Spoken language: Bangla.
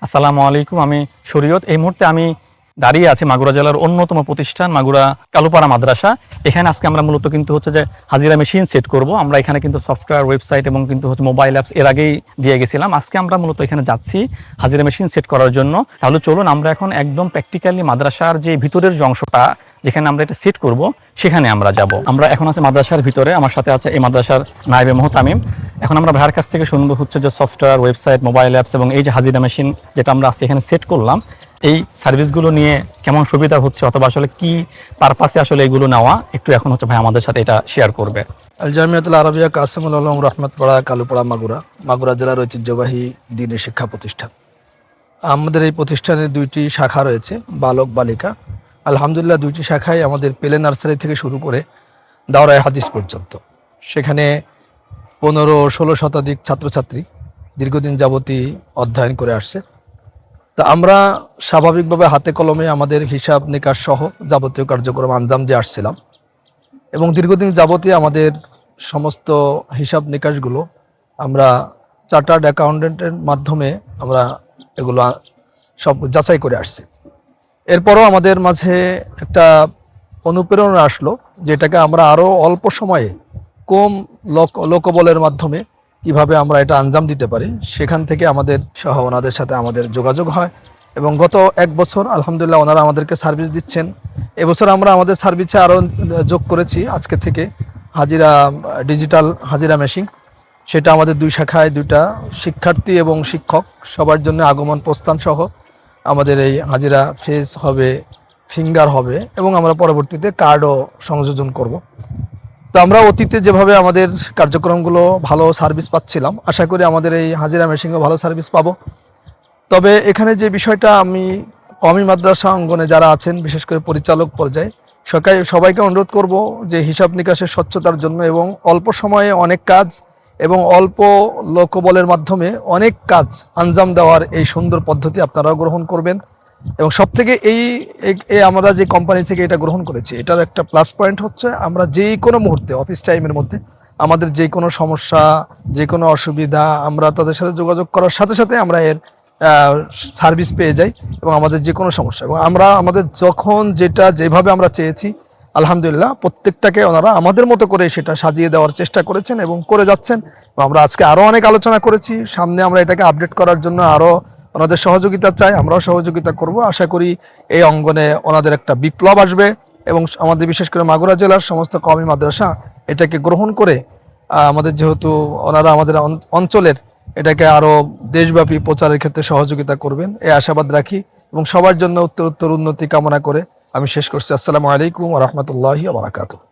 আসসালামু আলাইকুম। আমি শরীয়ত। এই মুহূর্তে আমি দাঁড়িয়ে আছি মাগুরা জেলার অন্যতম প্রতিষ্ঠান মাগুরা কালুপাড়া মাদ্রাসা। এখানে আজকে আমরা মূলত কিন্তু হচ্ছে যে হাজিরা মেশিন সেট করব। আমরা এখানে কিন্তু সফটওয়্যার, ওয়েবসাইট এবং কিন্তু হচ্ছে মোবাইল অ্যাপস এর আগেই দিয়ে গেছিলাম। আজকে আমরা মূলত এখানে যাচ্ছি হাজিরা মেশিন সেট করার জন্য। তাহলে চলুন আমরা এখন একদম প্র্যাকটিক্যালি মাদ্রাসার যে ভিতরের যে অংশটা যেখানে আমরা এটা সেট করব সেখানে আমরা যাব। আমরা এখন আছে মাদ্রাসার ভিতরে, আমার সাথে আছে এই মাদ্রাসার নায়েবে মোহতামিম। এখন আমরা ভাইয়ের কাছ থেকে শুনবো হচ্ছে যে সফটওয়্যার, ওয়েবসাইট, মোবাইল অ্যাপস এবং এই যে হাজিরা মেশিন যেটা আমরা আজকে এখানে সেট করলাম, এই সার্ভিসগুলো নিয়ে কেমন সুবিধা হচ্ছে অথবা আসলে কি পারপাসে আসলে এগুলো নেওয়া, একটু এখন হচ্ছে ভাই আমাদের সাথে এটা শেয়ার করবে। আল জামিয়াতুল আরবিয়া কাসিমুল আলম রহমতপাড়া কালুপাড়া মাগুরা জেলার ঐতিহ্যবাহী দ্বীনের শিক্ষা প্রতিষ্ঠান। আমাদের এই প্রতিষ্ঠানে দুইটি শাখা রয়েছে, বালক বালিকা। আলহামদুলিল্লাহ দুইটি শাখায় আমাদের প্লে নার্সারি থেকে শুরু করে দাওরায়ে হাদিস পর্যন্ত। সেখানে 15-16 শতাধিক ছাত্রছাত্রী দীর্ঘদিন যাবতী অধ্যয়ন করে আসছে। তা আমরা স্বাভাবিকভাবে হাতে কলমে আমাদের হিসাব নিকাশ সহ যাবতীয় কার্যক্রম আঞ্জাম দিয়ে আসছিলাম এবং দীর্ঘদিন যাবতীয় আমাদের সমস্ত হিসাব নিকাশগুলো আমরা চার্টার্ড অ্যাকাউন্টেন্টের মাধ্যমে আমরা এগুলো সব যাচাই করে আসছি। এরপরও আমাদের মাঝে একটা অনুপ্রেরণা আসলো, যেটাকে আমরা আরও অল্প সময়ে কম লোকবলের মাধ্যমে কিভাবে আমরা এটা আঞ্জাম দিতে পারি। সেখান থেকে আমাদের সহ ওনাদের সাথে আমাদের যোগাযোগ হয় এবং গত 1 বছর আলহামদুলিল্লাহ ওনারা আমাদেরকে সার্ভিস দিচ্ছেন। এবছর আমরা আমাদের সার্ভিসে আরও যোগ করেছি আজকে থেকে ডিজিটাল হাজিরা মেশিন। সেটা আমাদের 2 শাখায় 2টা শিক্ষার্থী এবং শিক্ষক সবার জন্য আগমন প্রস্থান সহ আমাদের এই হাজিরা ফেস হবে, ফিঙ্গার হবে এবং আমরা পরবর্তীতে কার্ডও সংযোজন করব। তো আমরা অতীতে যেভাবে আমাদের কার্যক্রমগুলো ভালো সার্ভিস পাচ্ছিলাম, আশা করি আমাদের এই হাজিরা মেশিনও ভালো সার্ভিস পাবো। তবে এখানে যে বিষয়টা আমি কওমি মাদ্রাসা অঙ্গনে যারা আছেন, বিশেষ করে পরিচালক পর্যায়ে সবাইকে অনুরোধ করব যে হিসাব নিকাশের স্বচ্ছতার জন্য এবং অল্প সময়ে অনেক কাজ এবং অল্প লোকবলের মাধ্যমে অনেক কাজ আঞ্জাম দেওয়ার এই সুন্দর পদ্ধতি আপনারাও গ্রহণ করবেন। এবং সবথেকে এই আমরা যে কোম্পানি থেকে এটা গ্রহণ করেছি, এটার একটা প্লাস পয়েন্ট হচ্ছে আমরা যে কোনো মুহূর্তে অফিস টাইমের মধ্যে আমাদের যে কোনো সমস্যা, যে কোনো অসুবিধা আমরা তাদের সাথে যোগাযোগ করার সাথে সাথে আমরা এর সার্ভিস পেয়ে যাই এবং আমাদের যে কোনো সমস্যা এবং আমরা আমাদের যখন যেটা যেভাবে আমরা চেয়েছি আলহামদুলিল্লাহ প্রত্যেকটাকে ওনারা আমাদের মতো করে সেটা সাজিয়ে দেওয়ার চেষ্টা করেছেন এবং করে যাচ্ছেন। আমরা আজকে আরও অনেক আলোচনা করেছি, সামনে আমরা এটাকে আপডেট করার জন্য আরও ওনাদের সহযোগিতা চাই, আমরাও সহযোগিতা করব। আশা করি এই অঙ্গনে ওনাদের একটা বিপ্লব আসবে এবং আমাদের বিশেষ করে মাগুরা জেলার সমস্ত কওমি মাদ্রাসা এটাকে গ্রহণ করে আমাদের যেহেতু ওনারা আমাদের অঞ্চলের এটাকে আরও দেশব্যাপী প্রচারের ক্ষেত্রে সহযোগিতা করবেন এই আশাবাদ রাখি এবং সবার জন্য উত্তরোত্তর উন্নতি কামনা করে আমি শেষ করছি। আসসালামু আলাইকুম ওয়া রাহমাতুল্লাহি ওয়া বারাকাতুহু।